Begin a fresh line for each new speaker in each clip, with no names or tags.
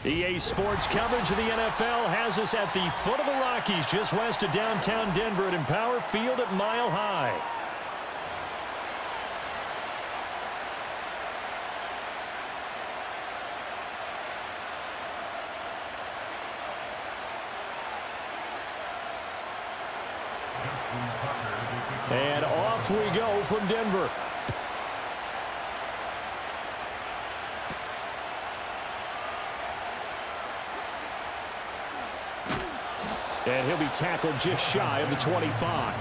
EA Sports coverage of the NFL has us at the foot of the Rockies, just west of downtown Denver at Empower Field at Mile High. And off we go from Denver. And he'll be tackled just shy of the 25.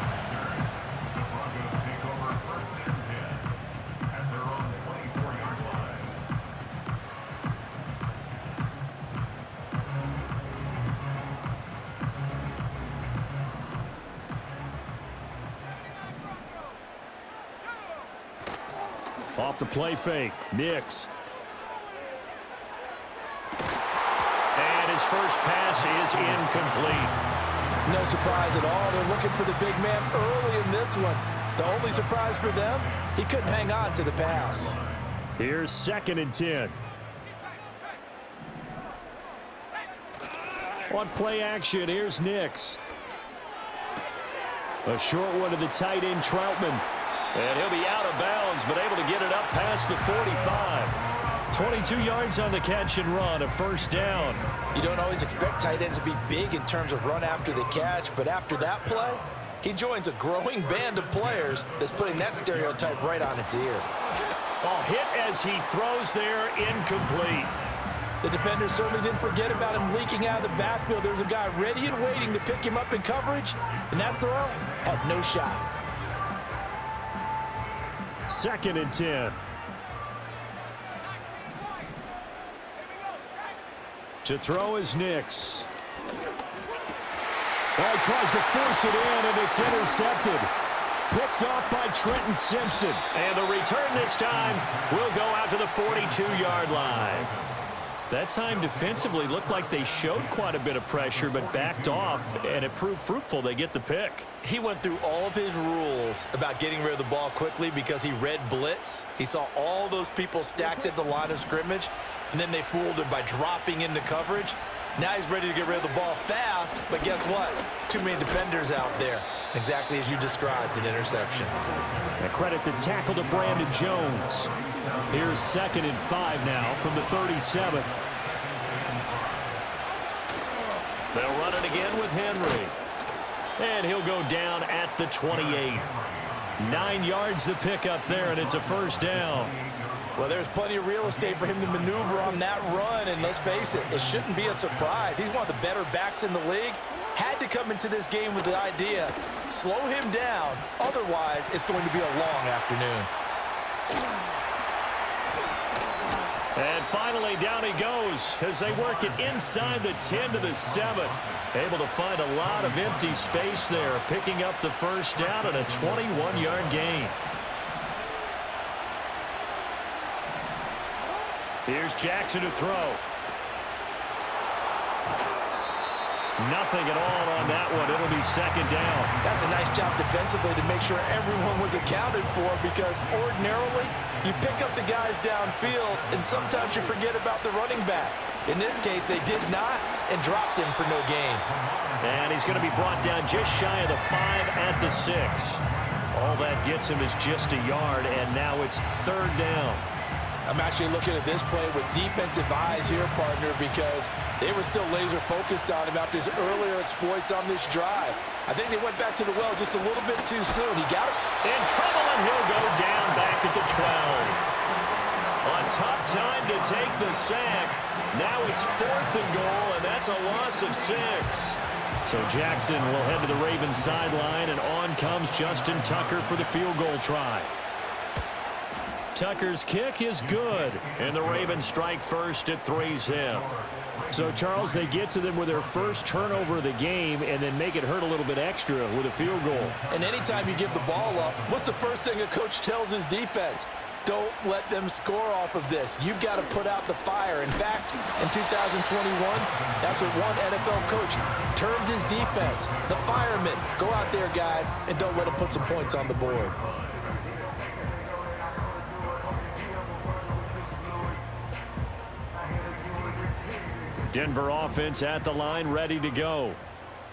Off the play fake, Nix. And his first pass is incomplete.
No surprise at all. They're looking for the big man early in this one. The only surprise for them, he couldn't hang on to the pass.
Here's 2nd and 10. On play action, here's Nix. A short one to the tight end, Troutman. And he'll be out of bounds, but able to get it up past the 45. 22 yards on the catch and run, a first down.
You don't always expect tight ends to be big in terms of run after the catch, but after that play, he joins a growing band of players that's putting that stereotype right on its ear.
Oh, hit as he throws there, incomplete.
The defender certainly didn't forget about him leaking out of the backfield. There's a guy ready and waiting to pick him up in coverage, and that throw had no shot.
2nd and 10. To throw is Nix. Well, he tries to force it in, and it's intercepted. Picked off by Trenton Simpson. And the return this time will go out to the 42-yard line. That time defensively looked like they showed quite a bit of pressure, but backed off, and it proved fruitful. They get the pick.
He went through all of his rules about getting rid of the ball quickly because he read blitz. He saw all those people stacked at the line of scrimmage, and then they fooled him by dropping into coverage. Now he's ready to get rid of the ball fast, but guess what? Too many defenders out there. Exactly as you described, an interception.
A credit the tackle to Brandon Jones. Here's 2nd and 5 now from the 37. They'll run it again with Henry. And he'll go down at the 28. 9 yards to pick up there, and it's a first down.
Well, there's plenty of real estate for him to maneuver on that run, and let's face it, it shouldn't be a surprise. He's one of the better backs in the league. Had to come into this game with the idea, slow him down, otherwise it's going to be a long afternoon.
And finally, down he goes as they work it inside the 10 to the 7. Able to find a lot of empty space there, picking up the first down and a 21-yard gain. Here's Jackson to throw. Nothing at all on that one. It'll be 2nd down.
That's a nice job defensively to make sure everyone was accounted for, because ordinarily you pick up the guys downfield and sometimes you forget about the running back. In this case, they did not and dropped him for no gain.
And he's going to be brought down just shy of the 5 at the 6. All that gets him is just a yard, and now it's 3rd down.
I'm actually looking at this play with defensive eyes here, partner, because they were still laser focused on him after his earlier exploits on this drive. I think they went back to the well just a little bit too soon. He got it.
In trouble, and he'll go down back at the 12. A tough time to take the sack. Now it's 4th and goal, and that's a loss of 6. So Jackson will head to the Ravens sideline, and on comes Justin Tucker for the field goal try. Tucker's kick is good, and the Ravens strike first at 3-zip. So, Charles, they get to them with their first turnover of the game and then make it hurt a little bit extra with a field goal.
And anytime you give the ball up, what's the first thing a coach tells his defense? Don't let them score off of this. You've got to put out the fire. In fact, in 2021, that's what one NFL coach termed his defense, the firemen. Go out there, guys, and don't let them put some points on the board.
Denver offense at the line, ready to go.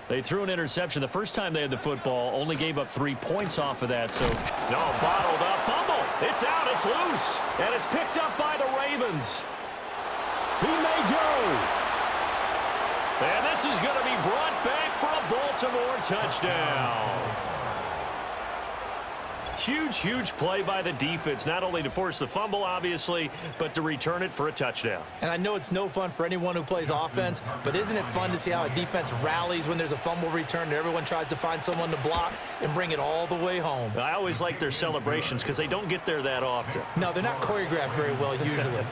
They threw an interception the first time they had the football, only gave up 3 points off of that. So, no, bottled up, fumble. It's out, it's loose, and it's picked up by the Ravens. He may go. And this is going to be brought back for a Baltimore touchdown. Huge play by the defense, not only to force the fumble, obviously, but to return it for a touchdown.
And I know it's no fun for anyone who plays offense, but isn't it fun to see how a defense rallies when there's a fumble return and everyone tries to find someone to block and bring it all the way home?
I always like their celebrations because they don't get there that often.
No, they're not choreographed very well usually.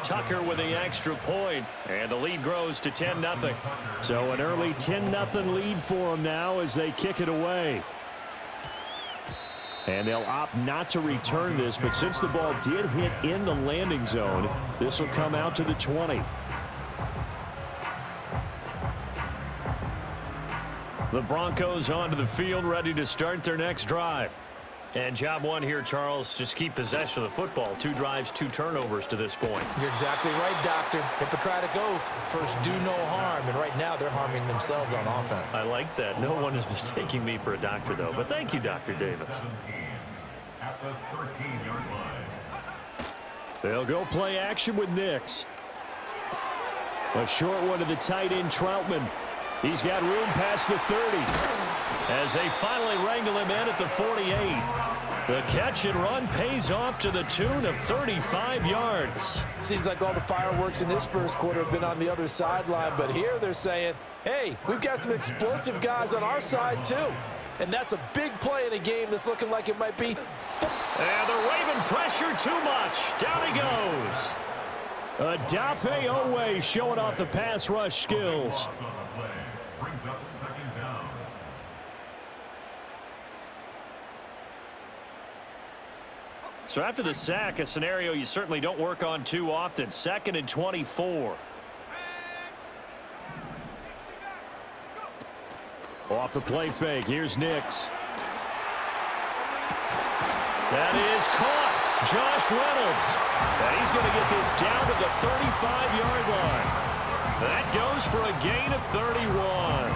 Tucker with the extra point, and the lead grows to 10-0. So an early 10-0 lead for them now as they kick it away. And they'll opt not to return this, but since the ball did hit in the landing zone, this will come out to the 20. The Broncos onto the field, ready to start their next drive. And job one here, Charles, just keep possession of the football. 2 drives, 2 turnovers to this point.
You're exactly right, Doctor. Hippocratic oath. First, do no harm. And right now, they're harming themselves on offense.
I like that. No one is mistaking me for a doctor, though. But thank you, Dr. Davis.
At the 13-yard line.
They'll go play action with Nix. A short one to the tight end, Troutman. He's got room past the 30. As they finally wrangle him in at the 48. The catch and run pays off to the tune of 35 yards.
Seems like all the fireworks in this first quarter have been on the other sideline, but here they're saying, hey, we've got some explosive guys on our side too. And that's a big play in a game that's looking like it might be.
And the Raven pressure too much. Down he goes. Adafe Owe showing off the pass rush skills.
Brings up second down.
So after the sack, a scenario you certainly don't work on too often. 2nd and 24. Off the play fake, here's Nix. That is caught. Josh Reynolds. And he's going to get this down to the 35-yard line. That goes for a gain of 31.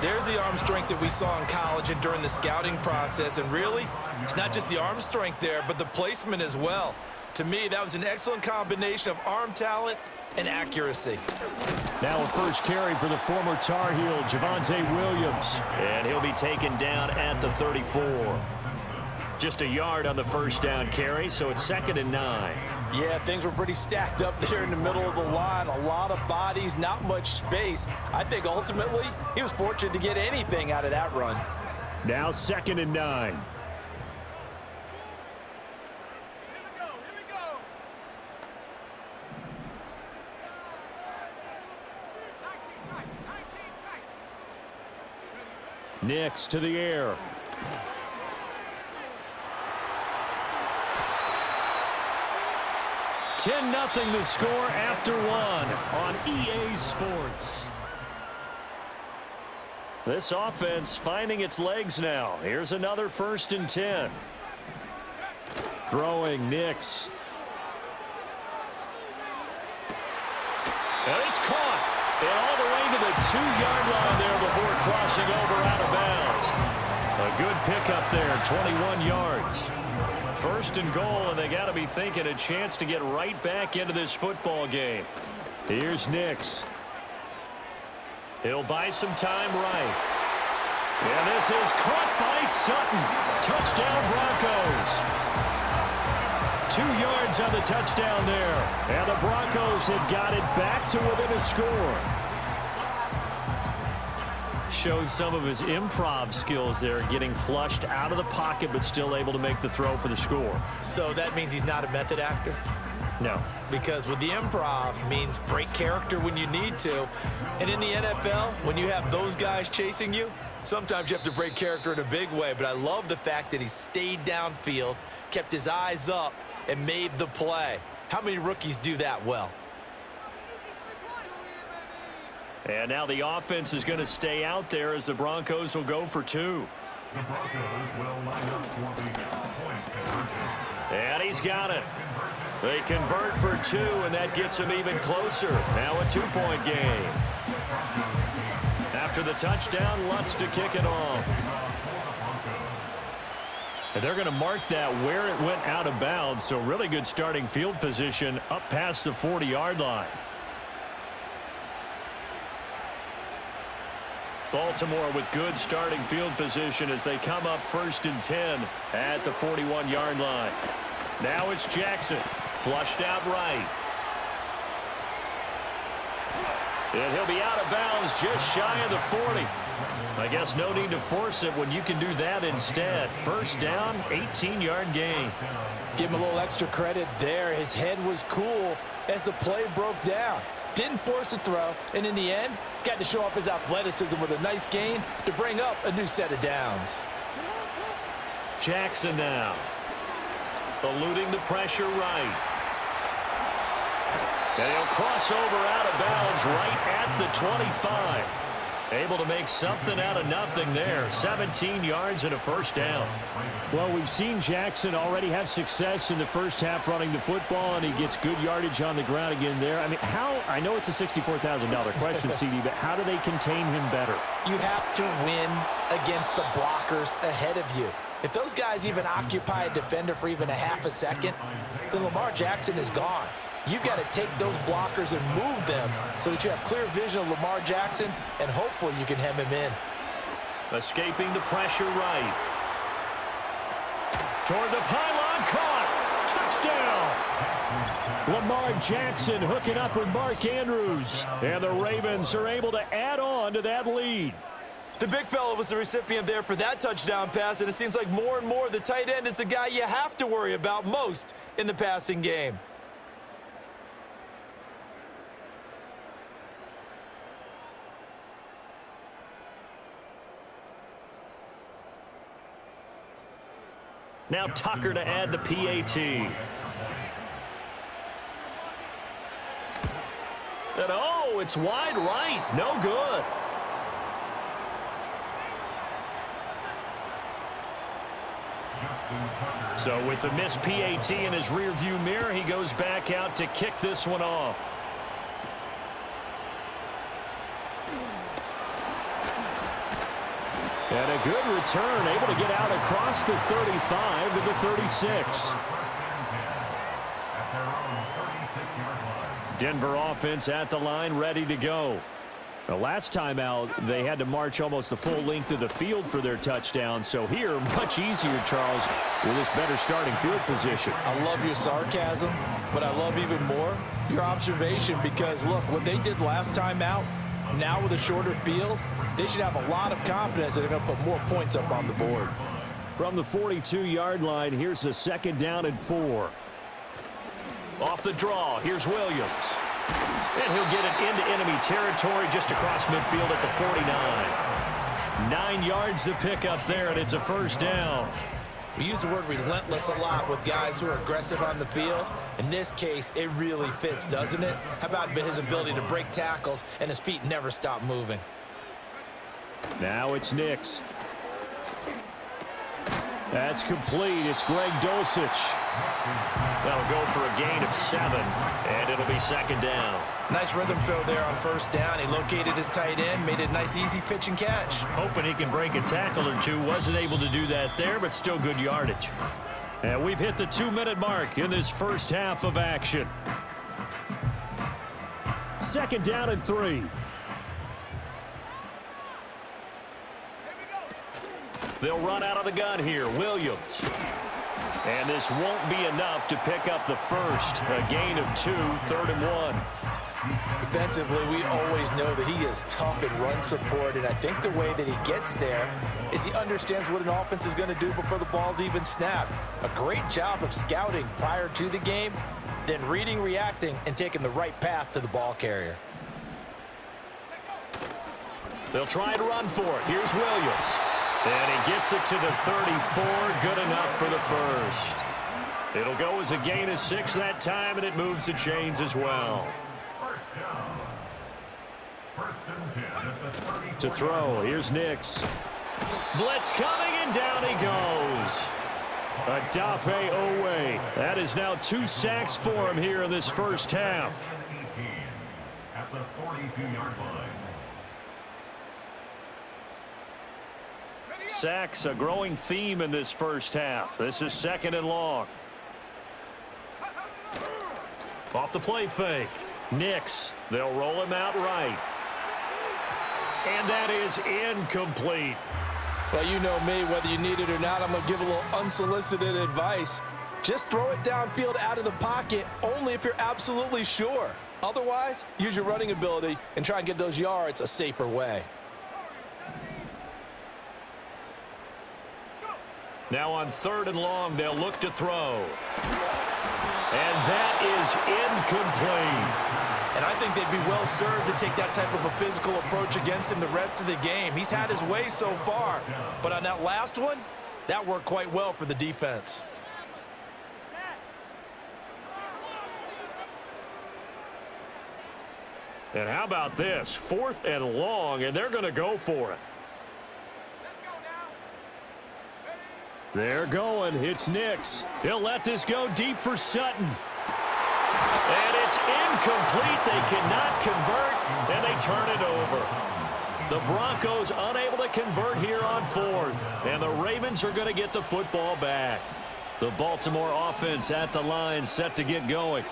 There's the arm strength that we saw in college and during the scouting process. And really, it's not just the arm strength there, but the placement as well. To me, that was an excellent combination of arm talent and accuracy.
Now a first carry for the former Tar Heel, Javonte Williams. And he'll be taken down at the 34. Just a yard on the first down carry, so it's 2nd and 9.
Yeah, things were pretty stacked up there in the middle of the line. A lot of bodies, not much space. I think ultimately he was fortunate to get anything out of that run.
Now 2nd and 9. Nix to the air. $10-0 the score after 1 on EA Sports. This offense finding its legs now. Here's another 1st and 10. Throwing Nix. And it's caught. And all the way to the 2-yard line there before crossing over out of bounds. A good pickup there, 21 yards. 1st and goal, and they got to be thinking a chance to get right back into this football game. Here's Nix. He'll buy some time right. And this is caught by Sutton. Touchdown, Broncos. 2 yards on the touchdown there. And the Broncos have got it back to within a score. Showed some of his improv skills there, getting flushed out of the pocket, but still able to make the throw for the score.
So that means he's not a method actor?
No.
Because with the improv means break character when you need to. And in the NFL, when you have those guys chasing you, sometimes you have to break character in a big way. But I love the fact that he stayed downfield, kept his eyes up, and made the play. How many rookies do that well?
And now the offense is going to stay out there as the Broncos will go for 2.
The Broncos will line up for the 2-point conversion.
And he's got it. They convert for 2, and that gets them even closer. Now a 2-point game. After the touchdown, Lutz to kick it off. And they're going to mark that where it went out of bounds, so really good starting field position up past the 40-yard line. Baltimore with good starting field position as they come up 1st and 10 at the 41-yard line. Now it's Jackson, flushed out right. And he'll be out of bounds just shy of the 40. I guess no need to force it when you can do that instead. 1st down, 18-yard gain.
Give him a little extra credit there. His head was cool as the play broke down. Didn't force a throw, and in the end, got to show off his athleticism with a nice gain to bring up a new set of downs.
Jackson now, eluding the pressure right. And he'll cross over out of bounds right at the 25. Able to make something out of nothing there. 17 yards and a 1st down. Well, we've seen Jackson already have success in the first half running the football, and he gets good yardage on the ground again there. I mean, I know it's a $64,000 question, CD, but how do they contain him better?
You have to win against the blockers ahead of you. If those guys even occupy a defender for even a half a second, then Lamar Jackson is gone. You've got to take those blockers and move them so that you have clear vision of Lamar Jackson, and hopefully you can hem him in.
Escaping the pressure right. Toward the pylon, caught. Touchdown. Lamar Jackson hooking up with Mark Andrews. And the Ravens are able to add on to that lead.
The big fella was the recipient there for that touchdown pass, and it seems like more and more the tight end is the guy you have to worry about most in the passing game.
Now Tucker to add the PAT. And oh, it's wide right. No good. So with the missed PAT in his rearview mirror, he goes back out to kick this one off. And a good return, able to get out across the 35 to the 36. Denver offense at the line, ready to go. The last time out, they had to march almost the full length of the field for their touchdown. So here, much easier, Charles, with this better starting field position.
I love your sarcasm, but I love even more your observation, because, look, what they did last time out, now with a shorter field, they should have a lot of confidence that they're going to put more points up on the board.
From the 42-yard line, here's a 2nd down and 4. Off the draw, here's Williams. And he'll get it into enemy territory just across midfield at the 49. 9 yards to pick up there, and it's a 1st down.
We use the word relentless a lot with guys who are aggressive on the field. In this case, it really fits, doesn't it? How about his ability to break tackles and his feet never stop moving?
Now it's Nix. That's complete. It's Greg Dulcich. That'll go for a gain of 7, and it'll be 2nd down.
Nice rhythm throw there on 1st down. He located his tight end, made it a nice, easy pitch and catch.
Hoping he can break a tackle or two. Wasn't able to do that there, but still good yardage. And we've hit the 2-minute mark in this first half of action. 2nd down and 3. They'll run out of the gun here. Williams. And this won't be enough to pick up the first. A gain of 2, 3rd and 1.
Defensively, we always know that he is tough in run support, and I think the way that he gets there is he understands what an offense is going to do before the ball's even snapped. A great job of scouting prior to the game, then reading, reacting, and taking the right path to the ball carrier.
They'll try to run for it. Here's Williams. And he gets it to the 34. Good enough for the first. It'll go as a gain of 6 that time, and it moves the chains as well. To throw, here's Nix. Blitz coming, and down he goes. Adafe Owe. That is now 2 sacks for him here in this first half.
18 at the 42-yard line.
Sacks, a growing theme in this first half. This is 2nd and long. Off the play fake. Nix. They'll roll him out right. And that is incomplete.
Well, you know me, whether you need it or not, I'm going to give a little unsolicited advice. Just throw it downfield out of the pocket only if you're absolutely sure. Otherwise, use your running ability and try and get those yards a safer way.
Now on 3rd and long, they'll look to throw. And that is incomplete.
And I think they'd be well served to take that type of a physical approach against him the rest of the game. He's had his way so far. But on that last one, that worked quite well for the defense.
And how about this? 4th and long, and they're going to go for it. They're going. It's Nix. He'll let this go deep for Sutton. And it's incomplete. They cannot convert, and they turn it over. The Broncos unable to convert here on 4th, and the Ravens are going to get the football back. The Baltimore offense at the line, set to get going.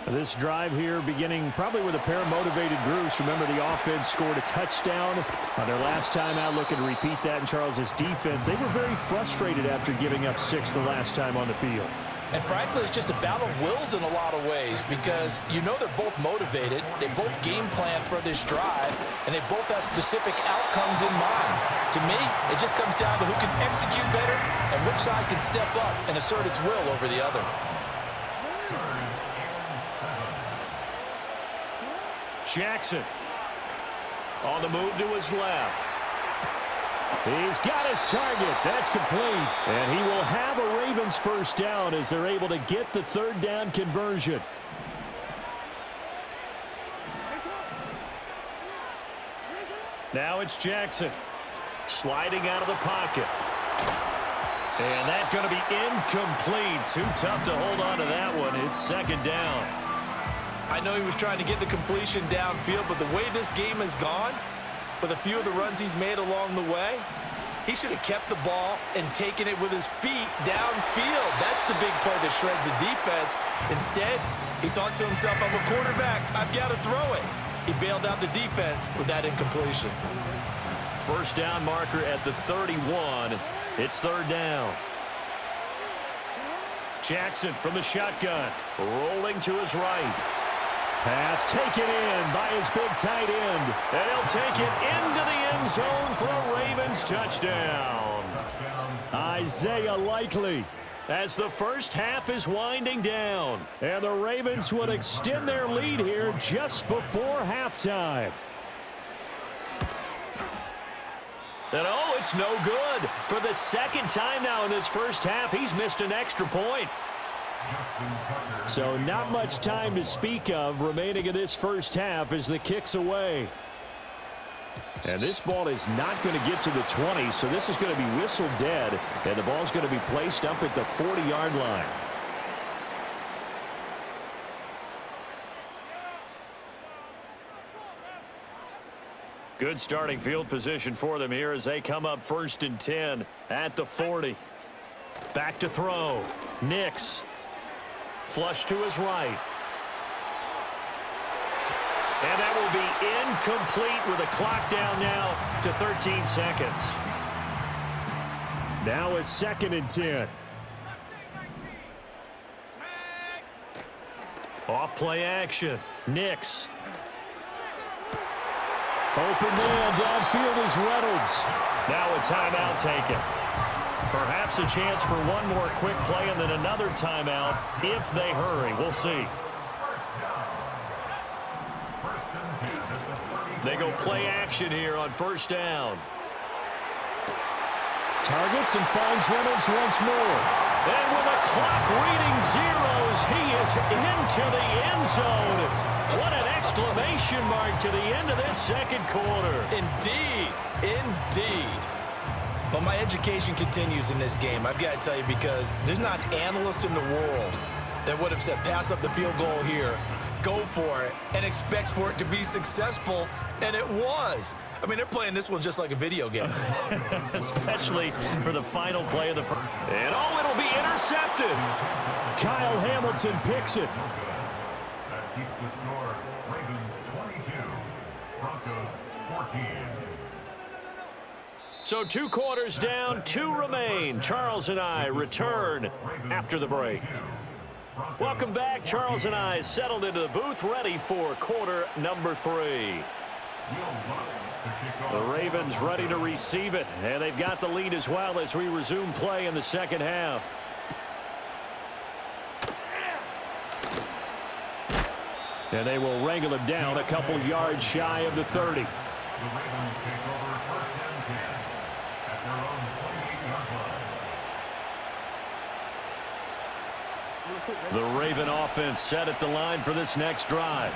This drive here beginning probably with a pair of motivated groups. Remember, the offense scored a touchdown on their last time out, looking to repeat that in Charles's defense. They were very frustrated after giving up 6 the last time on the field.
And frankly, it's just a battle of wills in a lot of ways because you know they're both motivated, they both game plan for this drive, and they both have specific outcomes in mind. To me, it just comes down to who can execute better and which side can step up and assert its will over the other.
Jackson on the move to his left. He's got his target. That's complete. And he will have a Ravens first down as they're able to get the 3rd down conversion. Now it's Jackson sliding out of the pocket. And that's going to be incomplete. Too tough to hold on to that one. It's 2nd down.
I know he was trying to get the completion downfield, but the way this game has gone, with a few of the runs he's made along the way, he should have kept the ball and taken it with his feet downfield. That's the big play that shreds the defense. Instead, he thought to himself, I'm a quarterback. I've got to throw it. He bailed out the defense with that incompletion.
First down marker at the 31. It's 3rd down. Jackson from the shotgun, rolling to his right. Pass taken in by his big tight end. And he'll take it into the end zone for a Ravens touchdown. Isaiah Likely, as the first half is winding down. And the Ravens would extend their lead here just before halftime. And oh, it's no good. For the 2nd time now in this first half, he's missed an extra point. So not much time to speak of remaining in this first half as the kick's away. And this ball is not going to get to the 20, so this is going to be whistled dead, and the ball's going to be placed up at the 40-yard line. Good starting field position for them here as they come up 1st and 10 at the 40. Back to throw. Nix. Flush to his right. And that will be incomplete with a clock down now to 13 seconds. Now is 2nd and 10. Off play action. Nix. Open man downfield is Reynolds. Now a timeout taken. Perhaps a chance for one more quick play and then another timeout if they hurry. We'll see. They go play action here on 1st down. Targets and finds Reynolds once more. And with a clock reading zeros, he is into the end zone. What an exclamation mark to the end of this 2nd quarter.
Indeed. Indeed. Well, my education continues in this game, I've got to tell you, because there's not an analyst in the world that would have said pass up the field goal here, go for it, and expect for it to be successful, and it was. I mean, they're playing this one just like a video game.
Especially for the final play of the first. And oh, it'll be intercepted. Kyle Hamilton picks it.
That keeps the score. Ravens 22, Broncos 14.
So 2 quarters down, 2 remain. Charles and I return after the break. Welcome back. Charles and I settled into the booth, ready for quarter number 3. The Ravens ready to receive it, and they've got the lead as well as we resume play in the second half. And they will wrangle him down a couple yards shy of the 30.
The Ravens take over first and 10 at their own 28-yard line.
The Raven offense set at the line for this next drive.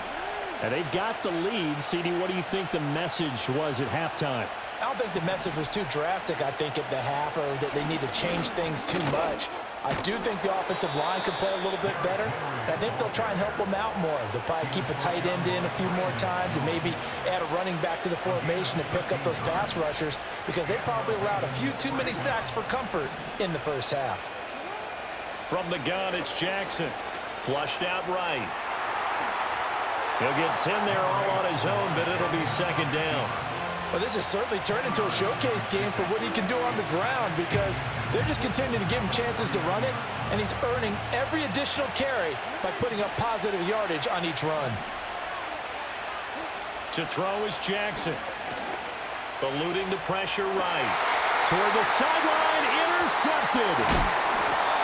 And they've got the lead. CD, what do you think the message was at halftime?
I don't think the message was too drastic, I think, at the half, or that they need to change things too much. I do think the offensive line could play a little bit better. And I think they'll try and help them out more. They'll probably keep a tight end in a few more times and maybe add a running back to the formation to pick up those pass rushers, because they probably allowed a few too many sacks for comfort in the first half.
From the gun, it's Jackson. Flushed out right. He'll get 10 there all on his own, but it'll be second down.
Well, this has certainly turned into a showcase game for what he can do on the ground, because they're just continuing to give him chances to run it, and he's earning every additional carry by putting up positive yardage on each run.
To throw is Jackson. Eluding the pressure right. Toward the sideline, intercepted.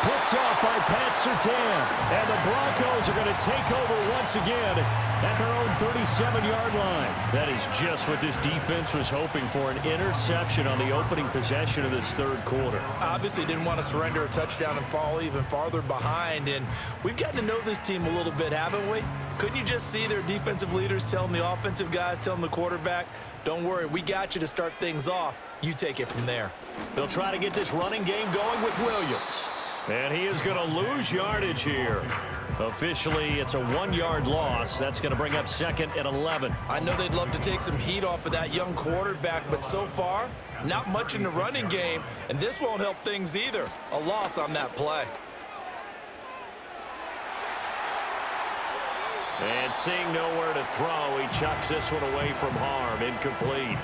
Picked off by Pat Surtain. And the Broncos are going to take over once again at their own 37-yard line. That is just what this defense was hoping for, an interception on the opening possession of this third quarter.
Obviously didn't want to surrender a touchdown and fall even farther behind. And we've gotten to know this team a little bit, haven't we? Couldn't you just see their defensive leaders telling the offensive guys, telling the quarterback, don't worry, we got you to start things off. You take it from there.
They'll try to get this running game going with Williams. And he is going to lose yardage here. Officially, it's a 1-yard loss. That's going to bring up second and 11.
I know they'd love to take some heat off of that young quarterback, but so far, not much in the running game, and this won't help things either. A loss on that play.
And seeing nowhere to throw, he chucks this one away from harm. Incomplete.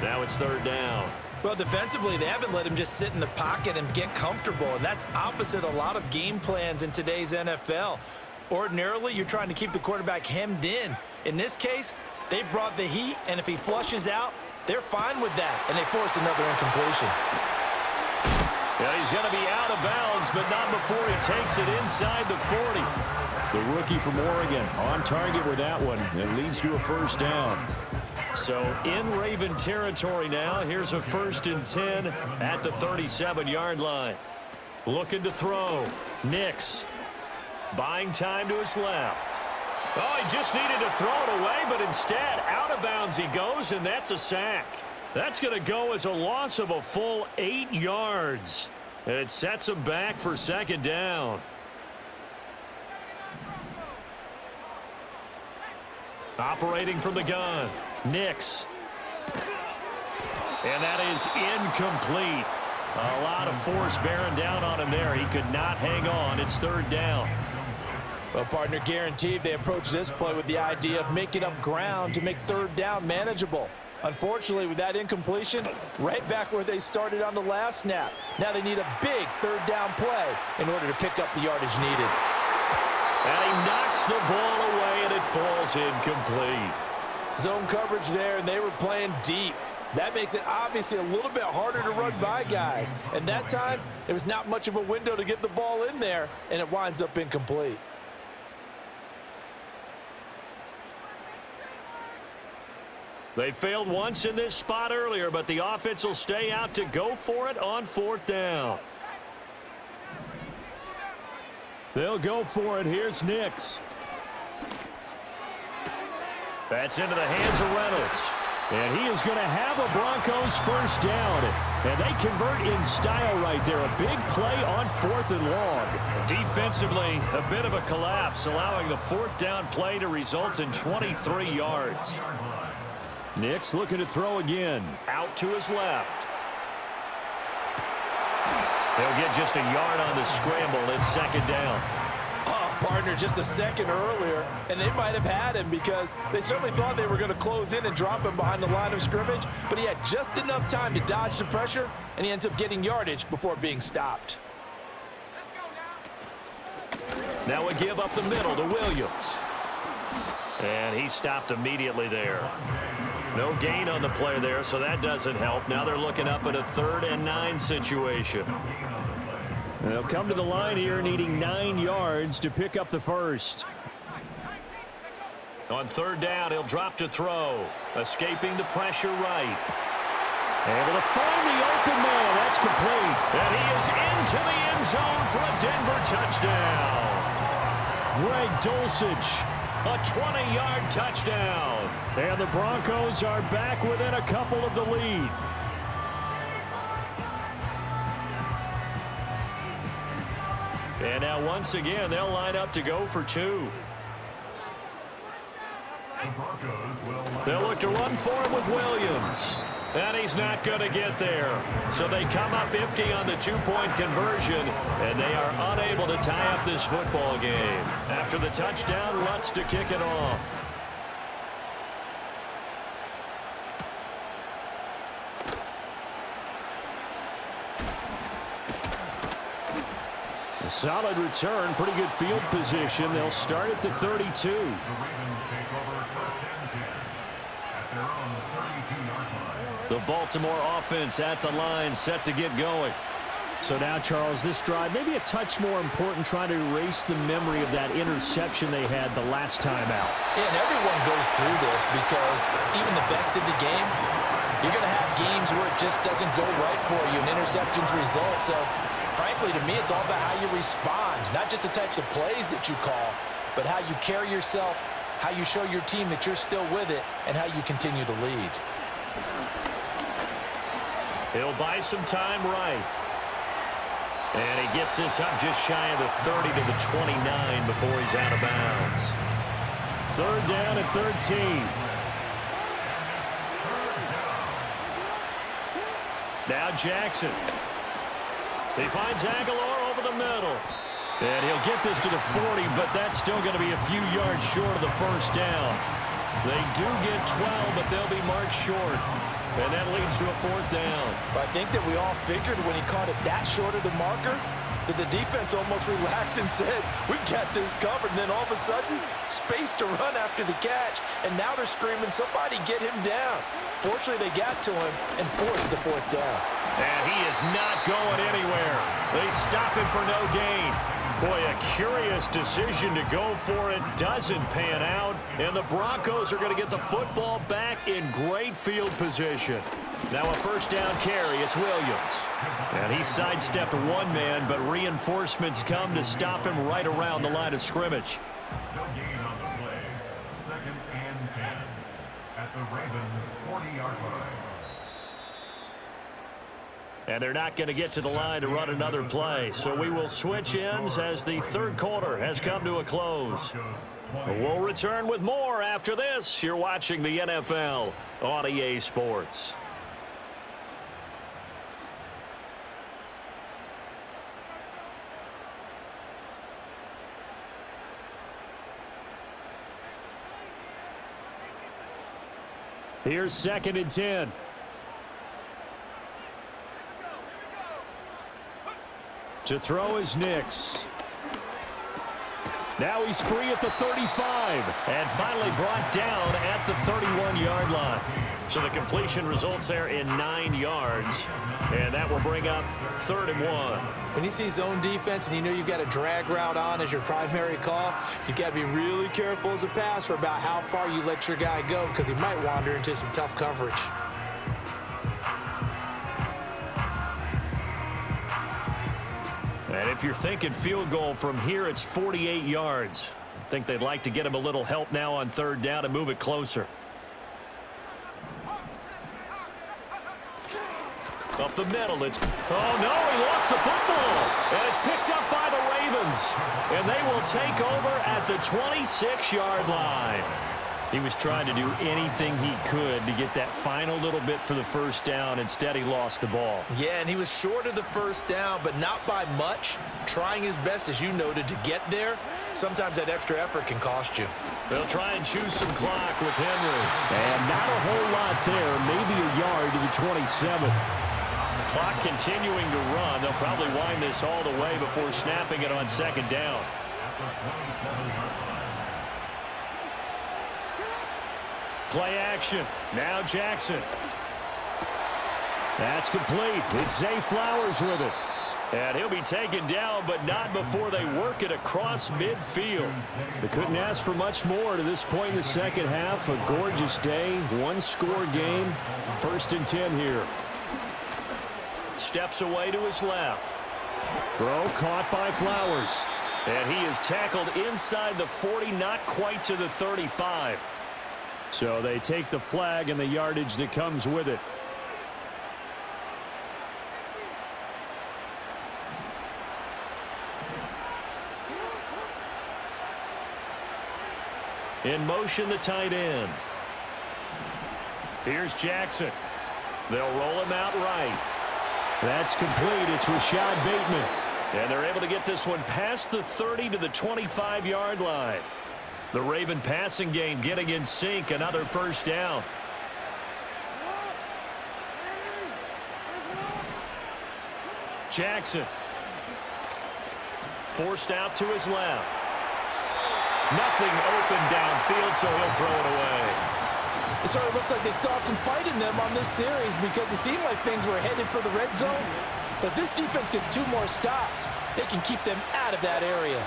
Now it's third down.
Well, defensively, they haven't let him just sit in the pocket and get comfortable, and that's opposite a lot of game plans in today's NFL. Ordinarily, you're trying to keep the quarterback hemmed in. In this case, they brought the heat, and if he flushes out, they're fine with that, and they force another incompletion.
Yeah, he's going to be out of bounds, but not before he takes it inside the 40. The rookie from Oregon on target with that one. It leads to a first down. So in Raven territory now. Here's a 1st and 10 at the 37-yard line. Looking to throw. Nix buying time to his left. Oh, he just needed to throw it away, but instead out of bounds he goes, and that's a sack. That's going to go as a loss of a full 8 yards. And it sets him back for second down. Operating from the gun. Nix. And that is incomplete. A lot of force bearing down on him there. He could not hang on. It's third down.
Well, partner, guaranteed they approach this play with the idea of making up ground to make third down manageable. Unfortunately, with that incompletion, right back where they started on the last snap. Now they need a big third down play in order to pick up the yardage needed.
And he knocks the ball away, and it falls incomplete.
Zone coverage there, and they were playing deep. That makes it obviously a little bit harder to run by guys. And that time, it was not much of a window to get the ball in there, and it winds up incomplete.
They failed once in this spot earlier, but the offense will stay out to go for it on fourth down. They'll go for it. Here's Nix. That's into the hands of Reynolds. And he is going to have a Broncos first down. And they convert in style right there. A big play on 4th and long. Defensively, a bit of a collapse, allowing the 4th down play to result in 23 yards. Nick's looking to throw again. Out to his left. They'll get just a yard on the scramble. It's 2nd down.
Partner just a second earlier, and they might have had him because they certainly thought they were going to close in and drop him behind the line of scrimmage, but he had just enough time to dodge the pressure, and he ends up getting yardage before being stopped.
Now a give up the middle to Williams. And he stopped immediately there. No gain on the play there, so that doesn't help. Now they're looking up at a 3rd and 9 situation. They'll come to the line here needing 9 yards to pick up the first. On 3rd down, he'll drop to throw. Escaping the pressure right. Able to find the open man. That's complete. And he is into the end zone for a Denver touchdown. Greg Dulcich, a 20-yard touchdown. And the Broncos are back within a couple of the lead. And now once again, they'll line up to go for 2. They'll look to run for him with Williams. And he's not going to get there. So they come up empty on the 2-point conversion, and they are unable to tie up this football game. After the touchdown, Lutz to kick it off. A solid return, pretty good field position. They'll start at the 32. The Baltimore offense at the line, set to get going. So now, Charles, this drive maybe a touch more important, trying to erase the memory of that interception they had the last time out.
Yeah, and everyone goes through this because even the best in the game, you're going to have games where it just doesn't go right for you, and interceptions result. So frankly, to me, it's all about how you respond, not just the types of plays that you call, but how you carry yourself, how you show your team that you're still with it, and how you continue to lead.
He'll buy some time right. And he gets this up just shy of the 30 to the 29 before he's out of bounds. 3rd down and 13. Now Jackson. He finds Aguilar over the middle. And he'll get this to the 40, but that's still going to be a few yards short of the first down. They do get 12, but they'll be marked short. And that leads to a 4th down.
I think that we all figured when he caught it that short of the marker that the defense almost relaxed and said, we got this covered. And then all of a sudden, space to run after the catch. And now they're screaming, somebody get him down. Fortunately, they got to him and forced the 4th down.
And he is not going anywhere. They stop him for no gain. Boy, a curious decision to go for it. Doesn't pan out. And the Broncos are going to get the football back in great field position. Now a 1st down carry. It's Williams. And he sidestepped one man, but reinforcements come to stop him right around the line of scrimmage.
No gain on the play. 2nd and 10 at the Ravens' 40-yard line.
And they're not going to get to the line to run another play. So we will switch ends as the 3rd quarter has come to a close. We'll return with more after this. You're watching the NFL on EA Sports. Here's 2nd and 10. To throw is Nix. Now he's free at the 35. And finally brought down at the 31-yard line. So the completion results there in 9 yards. And that will bring up 3rd and 1.
When you see zone defense and you know you've got a drag route on as your primary call, you've got to be really careful as a passer about how far you let your guy go because he might wander into some tough coverage.
And if you're thinking field goal from here, it's 48 yards. I think they'd like to get him a little help now on 3rd down and move it closer. Up the middle, it's... Oh, no, he lost the football. And it's picked up by the Ravens. And they will take over at the 26-yard line. He was trying to do anything he could to get that final little bit for the first down. Instead, he lost the ball.
Yeah, and he was short of the first down, but not by much. Trying his best, as you noted, to get there. Sometimes that extra effort can cost you.
They'll try and choose some clock with Henry. And not a whole lot there, maybe a yard to the 27. Clock continuing to run. They'll probably wind this all the way before snapping it on second down. Play action. Now Jackson. That's complete. It's Zay Flowers with it. And he'll be taken down, but not before they work it across midfield. They couldn't ask for much more to this point in the second half. A gorgeous day, one-score game. 1st and 10 here. Steps away to his left. Throw caught by Flowers. And he is tackled inside the 40, not quite to the 35. So they take the flag and the yardage that comes with it. In motion, the tight end. Here's Jackson. They'll roll him out right. That's complete. It's Rashad Bateman. And they're able to get this one past the 30 to the 25-yard line. The Raven passing game getting in sync. Another first down. Jackson. Forced out to his left. Nothing open downfield, so he'll throw it away.
It sort of looks like they still have some fight in them on this series because it seemed like things were headed for the red zone. But this defense gets 2 more stops. They can keep them out of that area.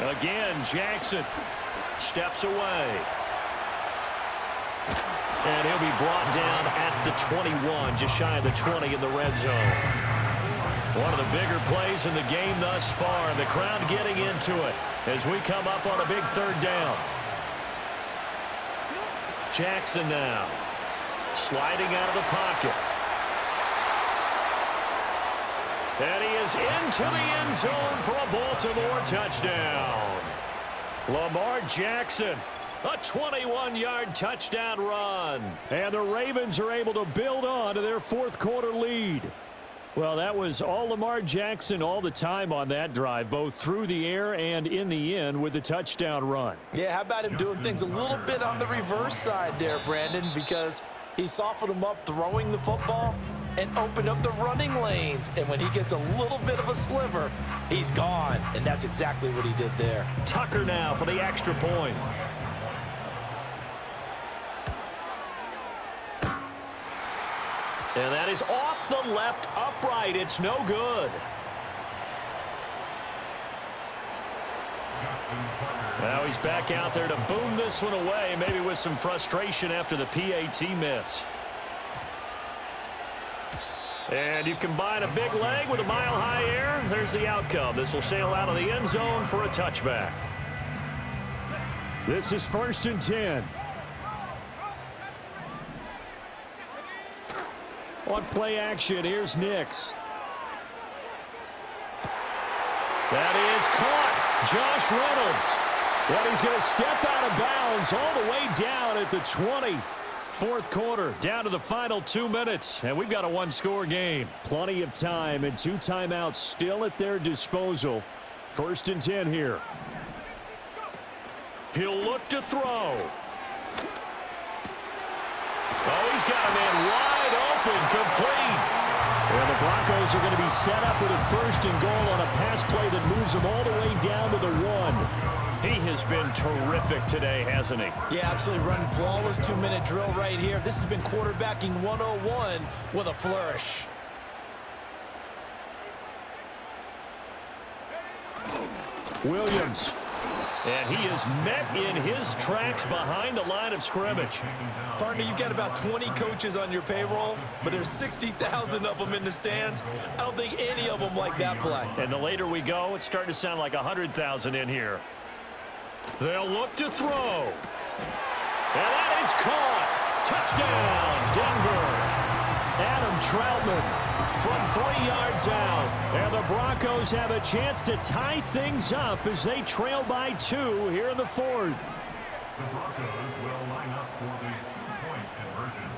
Again, Jackson steps away. And he'll be brought down at the 21, just shy of the 20 in the red zone. One of the bigger plays in the game thus far. The crowd getting into it as we come up on a big 3rd down. Jackson now sliding out of the pocket. And he is into the end zone for a Baltimore touchdown. Lamar Jackson, a 21-yard touchdown run. And the Ravens are able to build on to their 4th quarter lead. Well, that was all Lamar Jackson all the time on that drive, both through the air and in the end with the touchdown run.
Yeah, how about him doing things a little bit on the reverse side there, Brandon, because he softened him up throwing the football and opened up the running lanes. And when he gets a little bit of a sliver, he's gone. And that's exactly what he did there.
Tucker now for the extra point. And that is off the left upright. It's no good. Now he's back out there to boom this one away, maybe with some frustration after the PAT miss. And you combine a big leg with a mile-high air, there's the outcome. This will sail out of the end zone for a touchback. This is 1st and 10. On play action, here's Nix. That is caught. Josh Reynolds. And he's going to step out of bounds all the way down at the 20. 4th quarter, down to the final 2 minutes. And we've got a one-score game. Plenty of time and 2 timeouts still at their disposal. 1st and 10 here. He'll look to throw. Oh, he's got a man wide open, complete. And the Broncos are going to be set up with a 1st and goal on a pass play that moves them all the way down to the 1. He has been terrific today, hasn't he?
Yeah, absolutely running flawless 2-minute drill right here. This has been quarterbacking 101 with a flourish.
Williams. And he is met in his tracks behind the line of scrimmage.
Partner, you've got about 20 coaches on your payroll, but there's 60,000 of them in the stands. I don't think any of them like that play.
And the later we go, it's starting to sound like 100,000 in here. They'll look to throw. And that is Touchdown, Denver. Adam Troutman from 3 yards out. And the Broncos have a chance to tie things up as they trail by 2 here in the 4th.
The Broncos will line up for the 2-point conversion.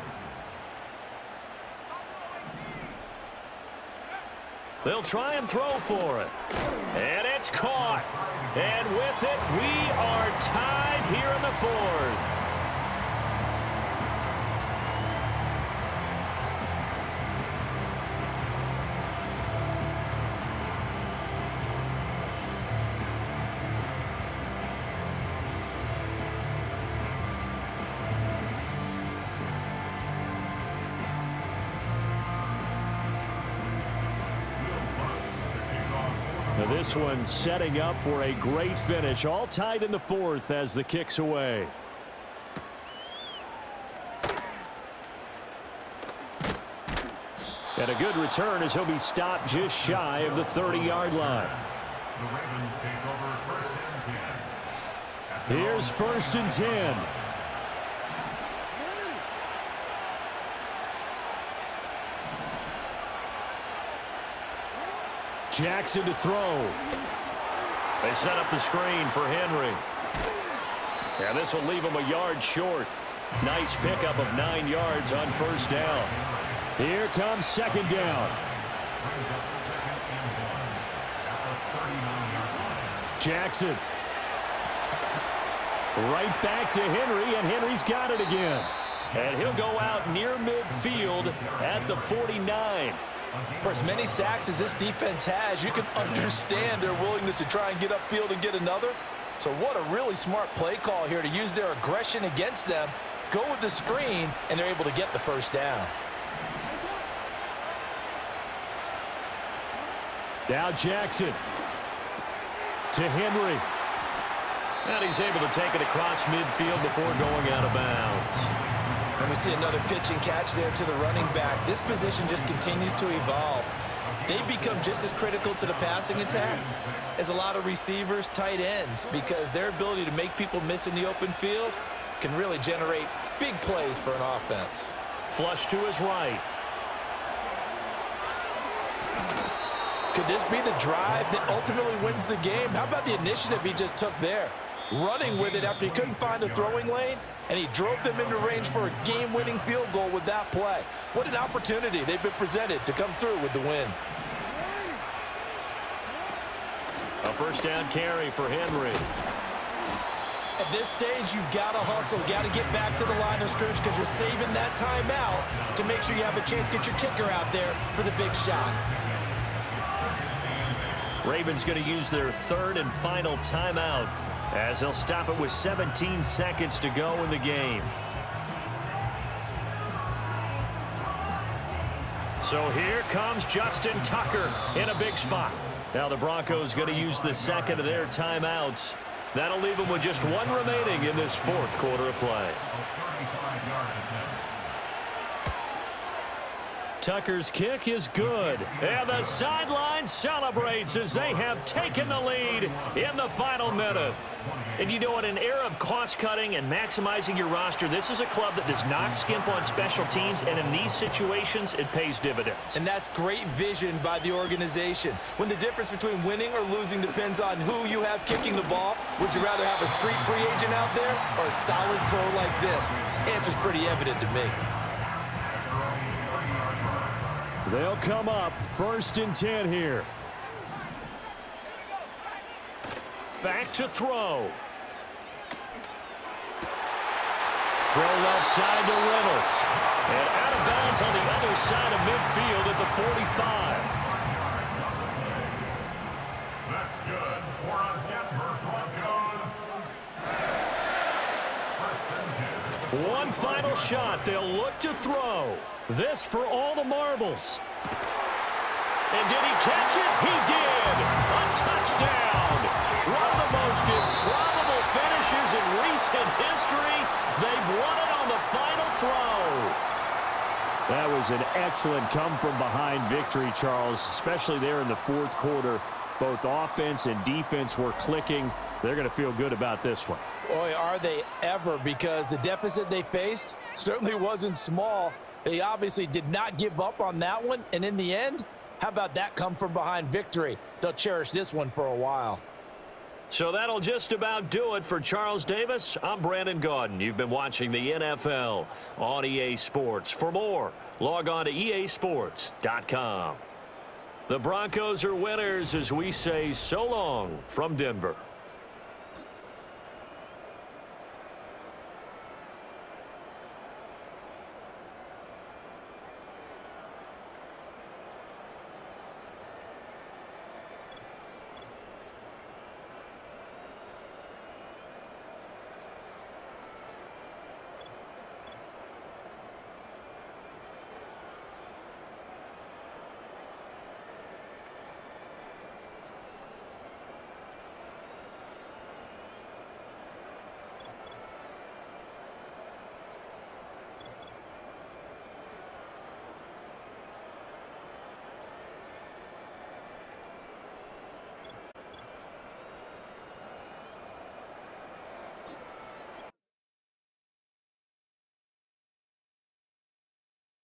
They'll try and throw for it. And it's caught. And with it, we are tied here in the 4th. Now this one setting up for a great finish. All tied in the 4th as the kick's away. And a good return as he'll be stopped just shy of the 30-yard line.
The Ravens take over 1st and 10.
Here's 1st and 10. Jackson to throw. They set up the screen for Henry. And this will leave him a yard short. Nice pickup of 9 yards on 1st down. Here comes 2nd down. Jackson. Right back to Henry, and Henry's got it again. And he'll go out near midfield at the 49.
For as many sacks as this defense has, you can understand their willingness to try and get upfield and get another. So what a really smart play call here to use their aggression against them, go with the screen, and they're able to get the 1st down.
Now Jackson to Henry. And he's able to take it across midfield before going out of bounds.
And we see another pitch and catch there to the running back. This position just continues to evolve. They become just as critical to the passing attack as a lot of receivers, tight ends, because their ability to make people miss in the open field can really generate big plays for an offense.
Flush to his right.
Could this be the drive that ultimately wins the game? How about the initiative he just took there? Running with it after he couldn't find a throwing lane, and he drove them into range for a game-winning field goal with that play. What an opportunity they've been presented to come through with the win.
A 1st down carry for Henry.
At this stage, you've got to hustle, got to get back to the line of scrimmage because you're saving that timeout to make sure you have a chance to get your kicker out there for the big shot.
Ravens going to use their 3rd and final timeout as they'll stop it with 17 seconds to go in the game. So here comes Justin Tucker in a big spot. Now the Broncos going to use the 2nd of their timeouts. That'll leave them with just 1 remaining in this 4th quarter of play. Tucker's kick is good. And the sideline celebrates as they have taken the lead in the final minute. And you know, in an era of cost-cutting and maximizing your roster, this is a club that does not skimp on special teams, and in these situations, it pays dividends.
And that's great vision by the organization. When the difference between winning or losing depends on who you have kicking the ball, would you rather have a street free agent out there or a solid pro like this? Answer's pretty evident to me.
They'll come up 1st and 10 here. Back to throw. Throw left side to Reynolds. And out of bounds on the other side of midfield at the 45.
That's good for a Denver Broncos. 1st and 10.
One final shot. They'll look to throw. This for all the marbles. And did he catch it? He did. A touchdown. One of the most improbable finishes in recent history. They've won it on the final throw. That was an excellent come-from-behind victory, Charles, especially there in the 4th quarter. Both offense and defense were clicking. They're going to feel good about this one.
Boy, are they ever, because the deficit they faced certainly wasn't small. They obviously did not give up on that one, and in the end, how about that come from behind victory? They'll cherish this one for a while.
So that'll just about do it for Charles Davis. I'm Brandon Gaudin. You've been watching the NFL on EA Sports. For more, log on to easports.com. The Broncos are winners as we say so long from Denver.